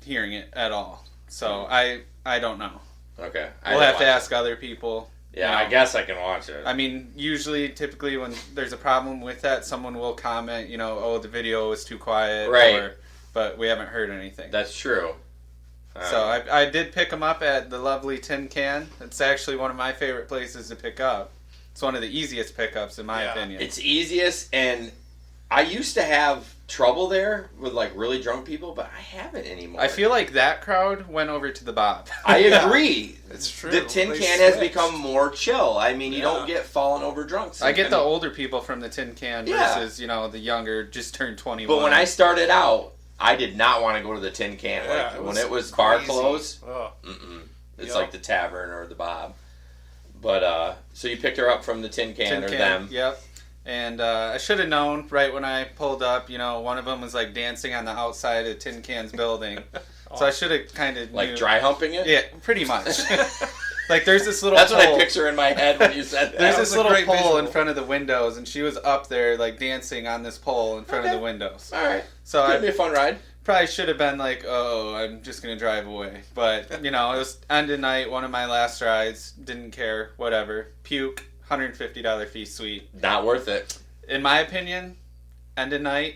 hearing it at all. So I don't know. Okay. We'll have to ask other people. Yeah, you know. I guess I can watch it. I mean, typically when there's a problem with that, someone will comment, oh, the video was too quiet. Right. But we haven't heard anything. That's true. So I did pick them up at the lovely Tin Can. It's actually one of my favorite places to pick up. It's one of the easiest pickups, in my opinion. It's easiest, and I used to have trouble there with like really drunk people, but I haven't anymore. I feel like that crowd went over to the Bob. I agree. It's true. The tin They can has switched. become more chill. I mean, you Yeah. don't get falling over drunks. I get the older people from the tin can Yeah. versus, the younger, just turned 21. But when I started out, I did not want to go to the tin can. Yeah, Like when it was bar crazy. closed, Oh. it's Yep. like the tavern or the Bob. But so you picked her up from the tin can or them. Yep. And I should have known right when I pulled up, one of them was like dancing on the outside of Tin Can's building. So I should have kind of Like dry humping it? Yeah, pretty much. Like there's this little That's pole. what I picture in my head when you said that. There's That this was a little great pole visual. in front of the windows, and she was up there like dancing on this pole in front of the windows. All right. So It's I gonna be a fun ride. probably should have been like, oh, I'm just gonna drive away. But it was end of night, one of my last rides. Didn't care, whatever. Puke, $150 fee, sweet. Not worth it. In my opinion, end of night,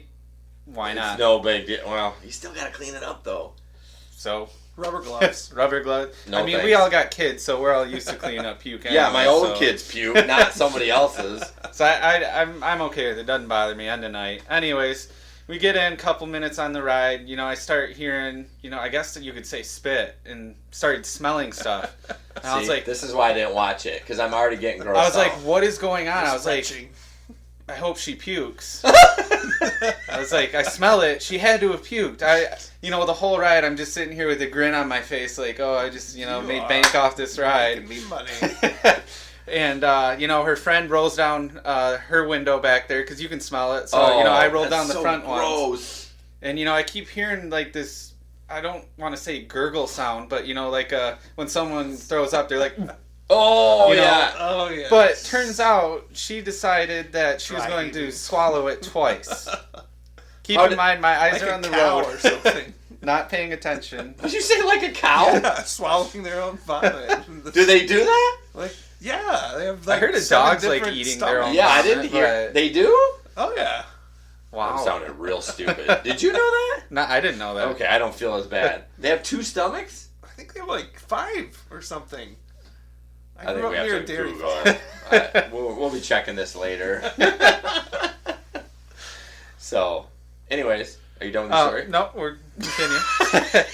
why not? It's no big deal. Well, you still gotta clean it up though. So Rubber gloves. rubber glove. No I mean, thanks. we all got kids, so we're all used to cleaning up puke. Yeah, anyway, my own so. kids puke, not somebody else's. So I'm okay with it. It doesn't bother me end of night. Anyways, we get in a couple minutes on the ride. I start hearing, I guess that you could say spit, and started smelling stuff. And I was See, like, this is why I didn't watch it, because I'm already getting grossed I was out. like, what is going on? I was like, Stretching. I hope she pukes. I was like, I smell it. She had to have puked. The whole ride, I'm just sitting here with a grin on my face, like, oh, I just, made bank off this ride. Making me money. And, her friend rolls down her window back there, because you can smell it. So, I rolled down the front one. Gross. And, I keep hearing, like, this, I don't want to say gurgle sound, but, like, when someone throws up, they're like... Oh, You know, yeah. Oh yeah. But turns out she decided that she was Try going eating. to swallow it twice. Keep How in did- mind, my eyes like are a on the cow road, or something. not paying attention. Did you say like a cow? Yeah, swallowing their own vomit. Do they do that? Like, yeah, they have I like heard a 7 dog's like different eating their own. Yeah, I vomit, didn't hear. but- They do? Oh yeah. Wow. That sounded real stupid. Did you know that? No, I didn't know that. Okay, I don't feel as bad. They have 2 stomachs? I think they have like 5 or something. I I grew think up we near have a to dairy Google. farm. We'll be checking this later. So, anyways, are you done with the story? No, we're continue.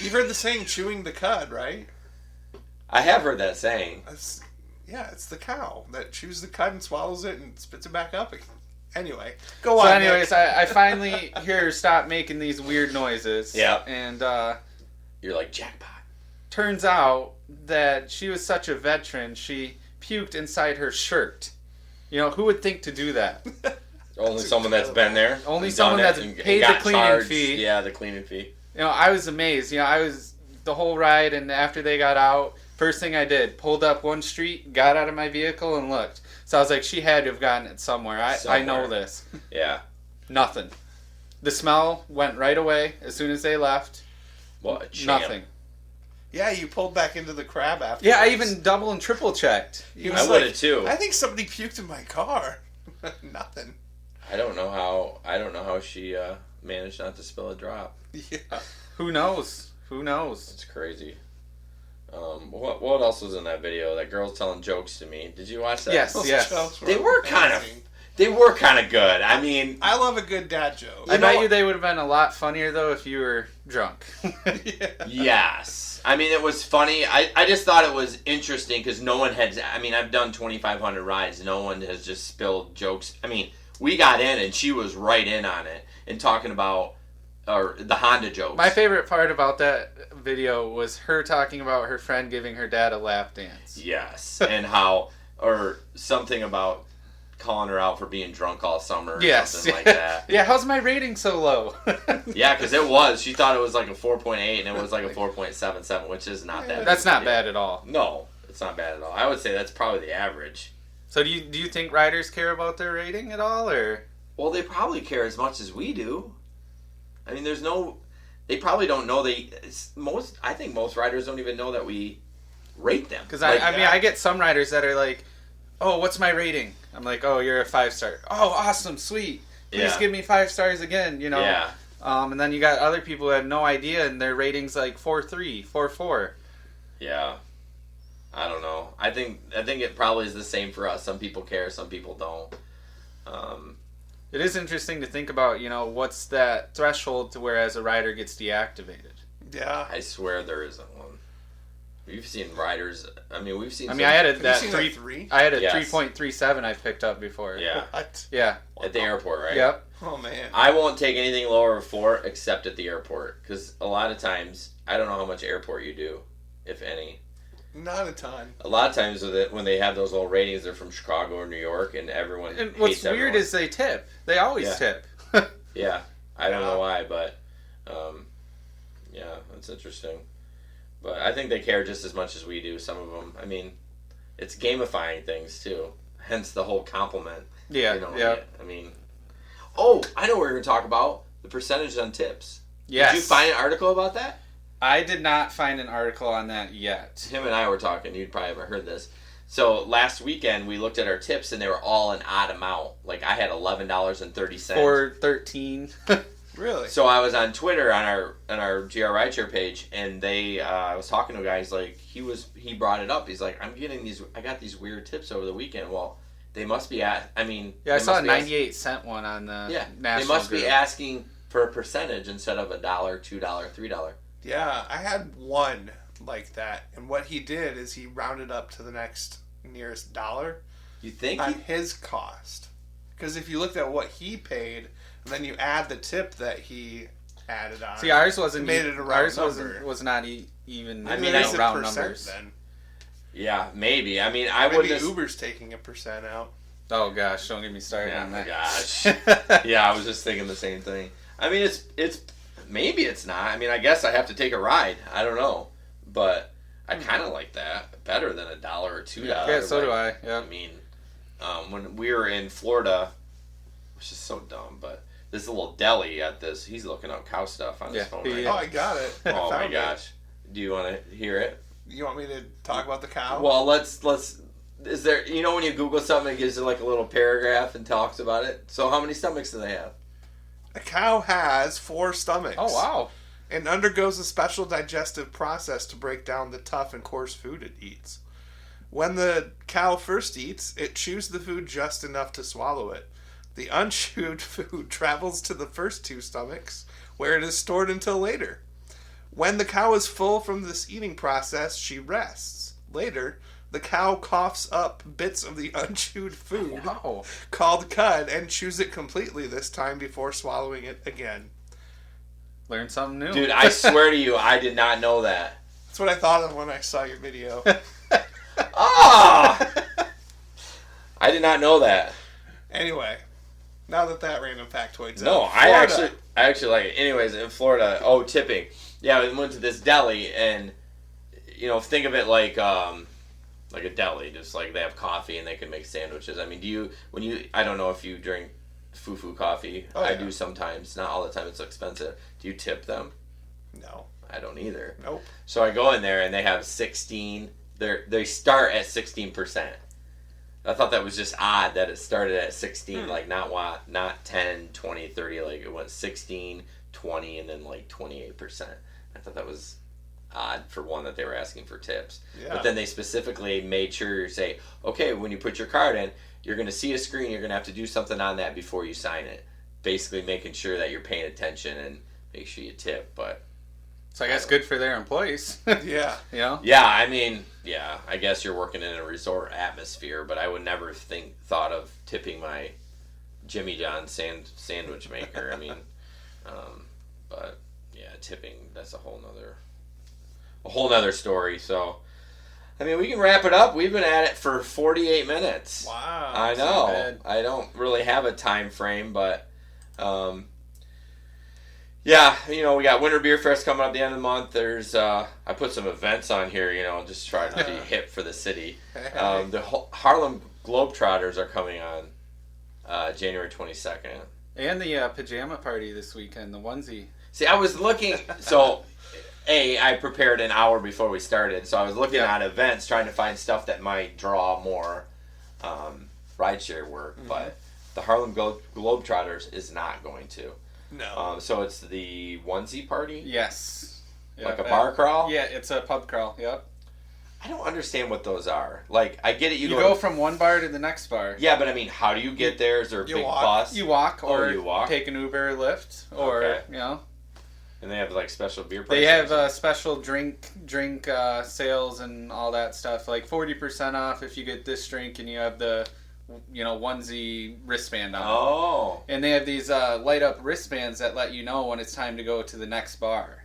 You've heard the saying "chewing the cud," right? I have heard that saying. It's the cow that chews the cud and swallows it and spits it back up again. Anyway, go on. So, anyways, Nick. I finally hear her stop making these weird noises. Yeah. And You're like, jackpot. turns out that she was such a veteran, she puked inside her shirt. Who would think to do that? Only someone that's been there. Only and someone done it that's and paid got the cleaning charged. fee. Yeah, the cleaning fee. I was amazed. I was the whole ride, and after they got out, first thing I did, pulled up one street, got out of my vehicle, and looked. So I was like, she had to have gotten it somewhere. I know Somewhere. this. Yeah. Nothing. The smell went right away as soon as they left. What a champ. Nothing. Yeah, you pulled back into the crab after. Yeah, I even double and triple checked. He I was would like, have too. I think somebody puked in my car. Nothing. I don't know how she managed not to spill a drop. Yeah. Who knows? Who knows? It's crazy. What else was in that video? That girl's telling jokes to me. Did you watch that? Yes. Those jokes They were kind of. amazing. They were kind of good. I mean, I love a good dad joke. I know bet what? you they would have been a lot funnier, though, if you were drunk. Yeah. yes. I mean, it was funny. I just thought it was interesting because no one had. I mean, I've done 2,500 rides. No one has just spilled jokes. I mean, we got in and she was right in on it and talking about the Honda jokes. My favorite part about that video was her talking about her friend giving her dad a lap dance. Yes, and how or something about calling her out for being drunk all summer or Yes. something like that. Yeah, how's my rating so low? Yeah, because it was. She thought it was like a 4.8 and it was like a 4.77, which is not that bad. That's not bad at all. No, it's not bad at all. I would say that's probably the average. So do you think riders care about their rating at all, or? Well, they probably care as much as we do. I mean, they probably don't know I think most riders don't even know that we rate them. Because I get some riders that are like, oh, what's my rating? I'm like, oh, you're a 5-star. Oh, awesome, sweet. Please Yeah. give me 5 stars again, Yeah. And then you got other people who have no idea, and their rating's like 4.3, 4.4. Yeah. I don't know. I think it probably is the same for us. Some people care, some people don't. It is interesting to think about, what's that threshold to whereas a rider gets deactivated. Yeah. I swear there isn't one. We've seen riders. I mean, we've seen. I had a Have you seen that 3? I had a Yes. 3.37 I picked up before. Yeah. What? Yeah. At the airport, right? Yep. Oh man. I won't take anything lower than 4 except at the airport because a lot of times I don't know how much airport you do, if any. Not a ton. A lot of times with it, when they have those little ratings, they're from Chicago or New York, and everyone. And hates what's weird everyone. is they tip. They always tip. Yeah, I don't know why, but yeah, that's interesting. But I think they care just as much as we do. Some of them. I mean, it's gamifying things too. Hence the whole compliment. Yeah. Yeah. I mean, oh, I know what we're going to talk about. The percentage on tips. Yes. Did you find an article about that? I did not find an article on that yet. Him and I were talking. You'd probably haven't heard this. So last weekend we looked at our tips and they were all an odd amount. Like I had $11.30 For 13. Really? So I was on Twitter on our GR Rideshare page, and I was talking to a guy. He's like, he brought it up. He's like, I got these weird tips over the weekend. Well, they must be I saw a 98-cent one on the national they must group. be asking for a percentage instead of $1, $2, $3. Yeah, I had one like that, and what he did is he rounded up to the next nearest dollar. You think? On his cost. Because if you looked at what he paid, and then you add the tip that he added on. See, ours wasn't. Made it a round ours number. was not even. I mean, it's a round percent numbers. then. Yeah, maybe. I mean, Maybe Uber's taking a percent out. Oh gosh, don't get me started on that. Gosh. Yeah, I was just thinking the same thing. I mean, it's maybe it's not. I mean, I guess I have to take a ride. I don't know, but I kind of like that better than $1 or $2. Yeah, so do I. Yeah. I mean, when we were in Florida, which is so dumb, but this little deli at this, he's looking up cow stuff on his phone right Oh, now. I got it. Oh my Found it. gosh. Do you want to hear it? You want me to talk about the cow? Well, let's. Is there? When you Google something, it gives you like a little paragraph and talks about it. So, how many stomachs do they have? A cow has 4 stomachs. Oh wow. And undergoes a special digestive process to break down the tough and coarse food it eats. When the cow first eats, it chews the food just enough to swallow it. The unchewed food travels to the first 2 stomachs, where it is stored until later. When the cow is full from this eating process, she rests. Later, the cow coughs up bits of the unchewed food, Wow. called cud, and chews it completely this time before swallowing it again. Learn something new. Dude, I swear to you, I did not know that. That's what I thought of when I saw your video. Ah! I did not know that. Anyway, now that random factoid's No, out. I Florida. actually like it. Anyways, in Florida, tipping. Yeah, we went to this deli, and think of it like a deli, just like they have coffee and they can make sandwiches. I mean, I don't know if you drink foo-foo coffee. Oh, I yeah. do sometimes. Not all the time. It's expensive. Do you tip them? No. I don't either. Nope. So I go in there and they have 16. They start at 16%. I thought that was just odd that it started at 16, like not 10, 20, 30, like it went 16, 20, and then like 28%. I thought that was odd for one that they were asking for tips. Yeah. But then they specifically made sure you say, okay, when you put your card in, you're going to see a screen, you're going to have to do something on that before you sign it. Basically making sure that you're paying attention and make sure you tip, but... So I guess good for their employees. Yeah. Yeah, I mean, I guess you're working in a resort atmosphere, but I would never thought of tipping my Jimmy John sandwich maker. I mean, but yeah, tipping, that's a whole nother story. So, I mean, we can wrap it up. We've been at it for 48 minutes. Wow. I that's not know. bad. I don't really have a time frame, but yeah, we got Winter Beer Fest coming up at the end of the month. There's I put some events on here, just trying to be hip for the city. The Harlem Globetrotters are coming on January 22nd. And the pajama party this weekend, the onesie. See, I was looking, so I prepared an hour before we started, so I was looking at events, trying to find stuff that might draw more rideshare work, but the Harlem Globetrotters is not going to. No. So it's the onesie party? Yes. Like a bar crawl? Yeah, it's a pub crawl. Yep. I don't understand what those are. Like, I get it. You go from one bar to the next bar. Yeah, but I mean, how do you get there? Is there a big bus? You walk, or you walk? take an Uber or Lyft, or Okay. And they have like special beer prices. They have special drink sales and all that stuff. Like 40% off if you get this drink and you have the onesie wristband on. Oh. And they have these light up wristbands that let you know when it's time to go to the next bar.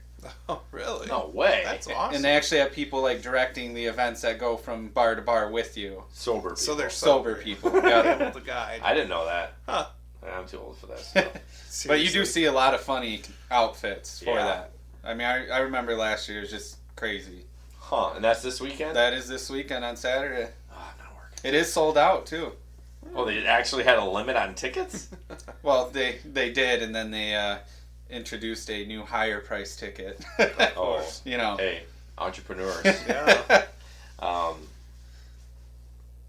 Oh, really? No way. That's awesome. And they actually have people like directing the events that go from bar to bar with you. Sober people. So they're Sober people. Yeah. able to guide. I didn't know that. Huh. I'm too old for that. So. But you do see a lot of funny outfits for Yeah. that. I mean, I remember last year it was just crazy. Huh? And that's this weekend? That is this weekend on Saturday. Oh, I'm not working. It is sold out too. Oh, they actually had a limit on tickets? Well, they did, and then they introduced a new higher price ticket. Oh, Hey, entrepreneurs. Yeah.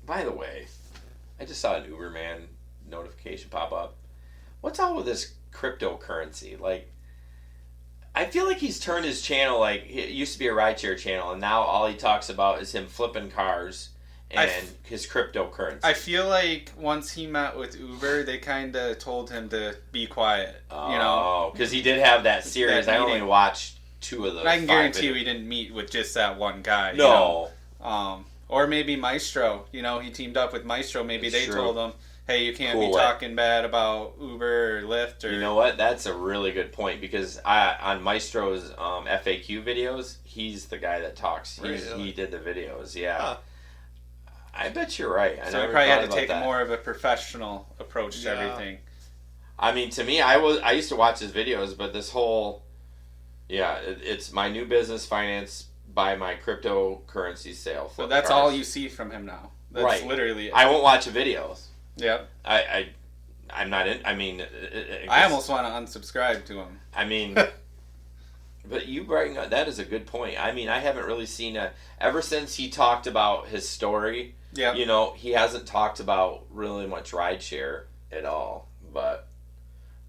By the way, I just saw an Uberman notification pop up. What's all with this cryptocurrency? Like, I feel like he's turned his channel, like, it used to be a rideshare channel, and now all he talks about is him flipping cars and his cryptocurrency. I feel like once he met with Uber, they kind of told him to be quiet. Oh, because he did have that series. That I only meeting. watched 2 of those. I can guarantee you he didn't meet with just that one guy. No. Or maybe Maestro. He teamed up with Maestro. Maybe It's they true. told him, hey, you can't Cool be it. talking bad about Uber or Lyft. Or You know what? That's a really good point because on Maestro's FAQ videos, he's the guy that talks. Really? He did the videos. Yeah. Huh. I bet you're right. So he probably had to take more of a professional approach to everything. I mean, to me, I used to watch his videos, but this whole, it's my new business financed by my cryptocurrency sale. So that's all you see from him now. That's Right. literally it. I won't watch the videos. Yep. I'm not in. I mean, I almost want to unsubscribe to him. I mean, but you bring up, that is a good point. I mean, I haven't really seen ever since he talked about his story. Yeah. He hasn't talked about really much rideshare at all. But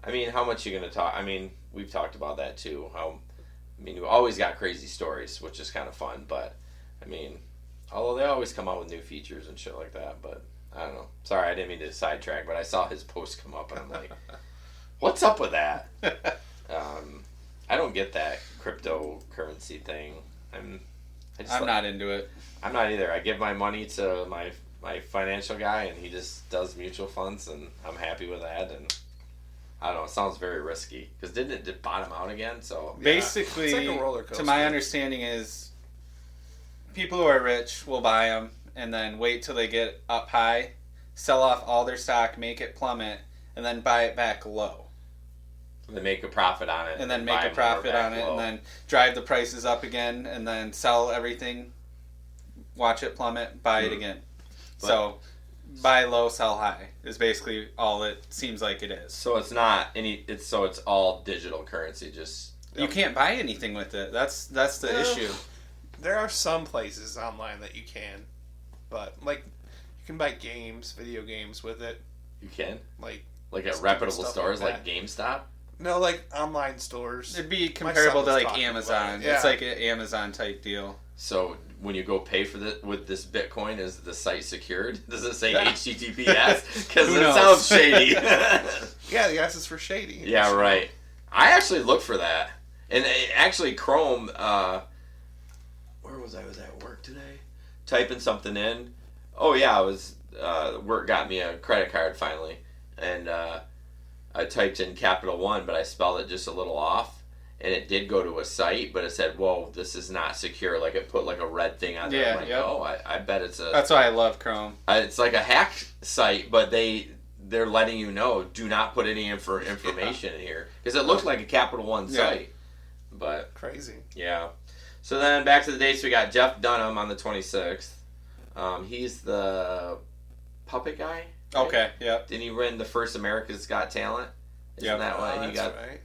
I mean, how much are you going to talk? I mean, we've talked about that too. We've always got crazy stories, which is kind of fun. But I mean, although they always come out with new features and shit like that. But I don't know. Sorry, I didn't mean to sidetrack, but I saw his post come up and I'm like, what's up with that? I don't get that cryptocurrency thing. I'm not into it. I'm not either. I give my money to my financial guy and he just does mutual funds and I'm happy with that. And I don't know, it sounds very risky because didn't it bottom out again? So basically, it's like a roller coaster. to my understanding is people who are rich will buy them and then wait till they get up high, sell off all their stock, make it plummet, and then buy it back low. They make a profit on it. And then buy make a more profit back on it, low. and then drive the prices up again, and then sell everything, watch it plummet, buy it again. But- So, buy low, sell high is basically all it seems like it is. So it's not any. It's all digital currency. Just You can't buy anything with it. That's the Yeah. issue. There are some places online that you can, but like you can buy games, video games with it. you can Like at stupid reputable stuff stores like like that. GameStop. No, like online stores. It'd be My comparable son to was like talking about Amazon. it. Yeah. It's like an Amazon type deal. So when you go pay for with this Bitcoin, is the site secured? Does it say Yeah. HTTPS? Because Who it knows? sounds shady. Yeah, the S is for shady. Yeah, right. I actually looked for that, and actually Chrome. Where was I? Was I at work today? Typing something in. Oh yeah, I was. Work got me a credit card finally, and I typed in Capital One, but I spelled it just a little off, and it did go to a site, but it said, "Whoa, this is not secure." Like it put like a red thing on there. Yeah, I'm like, yep. oh, I bet it's a. That's why I love Chrome. It's like a hack site, but they're letting you know, do not put any information in here because it looks like a Capital One Yeah. site. But Crazy. yeah. So then back to the dates, we got Jeff Dunham on the 26th. He's the puppet guy. right? Okay, yep. Didn't he win the first America's Got Talent? Isn't that why he That's got? right.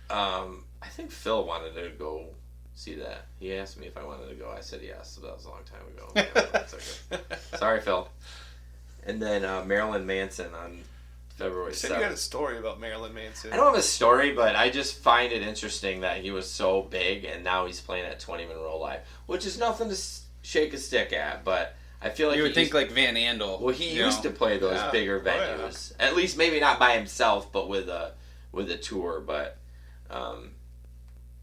I think Phil wanted to go see that. He asked me if I wanted to go. I said yes. So that was a long time ago. Yeah, that's okay. Sorry, Phil. And then Marilyn Manson on February You said you had a 7th. story about Marilyn Manson. I don't have a story, but I just find it interesting that he was so big and now he's playing at 20 Monroe Live, which is nothing to shake a stick at, but I feel like you would think like Van Andel. Well, he used to play those bigger venues. At least maybe not by himself, but with a tour. But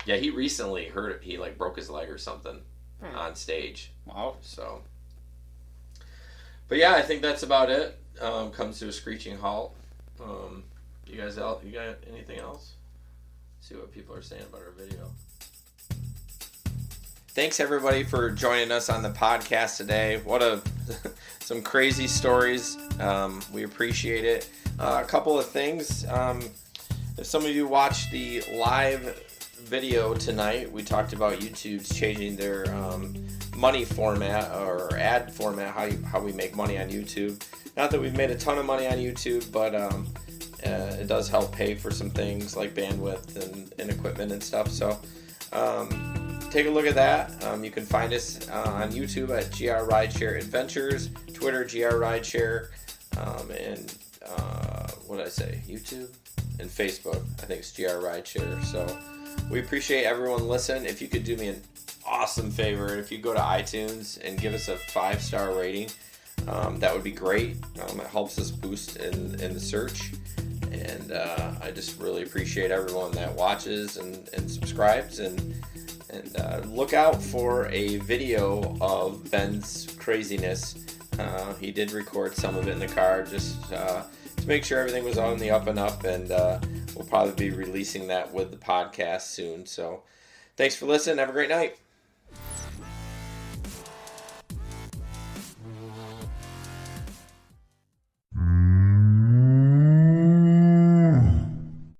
he recently hurt it. He like broke his leg or something on stage. Wow. So, but yeah, I think that's about it. Comes to a screeching halt. You guys out? You got anything else? See what people are saying about our video. Thanks everybody for joining us on the podcast today. What some crazy stories. We appreciate it. A couple of things. If some of you watched the live video tonight, we talked about YouTube's changing their money format or ad format, how we make money on YouTube. Not that we've made a ton of money on YouTube, but it does help pay for some things like bandwidth and equipment and stuff. So take a look at that. You can find us on YouTube at GR Rideshare Adventures, Twitter GR Rideshare, and what did I say? YouTube and Facebook. I think it's GR Rideshare. So we appreciate everyone listening. If you could do me an awesome favor, if you go to iTunes and give us a 5-star rating, that would be great. It helps us boost in the search. And I just really appreciate everyone that watches and subscribes. And look out for a video of Ben's craziness. He did record some of it in the car just to make sure everything was on the up and up. And we'll probably be releasing that with the podcast soon. So thanks for listening. Have a great night.